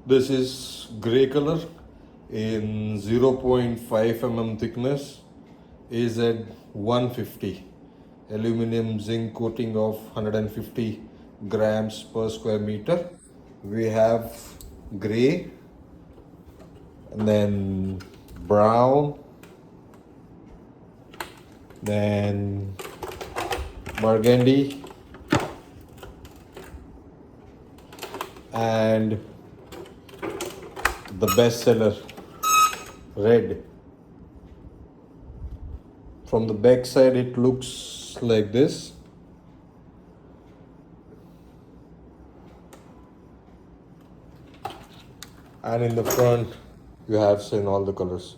This is gray color in 0.5 mm thickness, AZ 150, aluminum zinc coating of 150 grams per square meter. We have gray, and then brown, then burgundy, and the best seller, red. From the back side it looks like this. And in the front you have seen all the colors.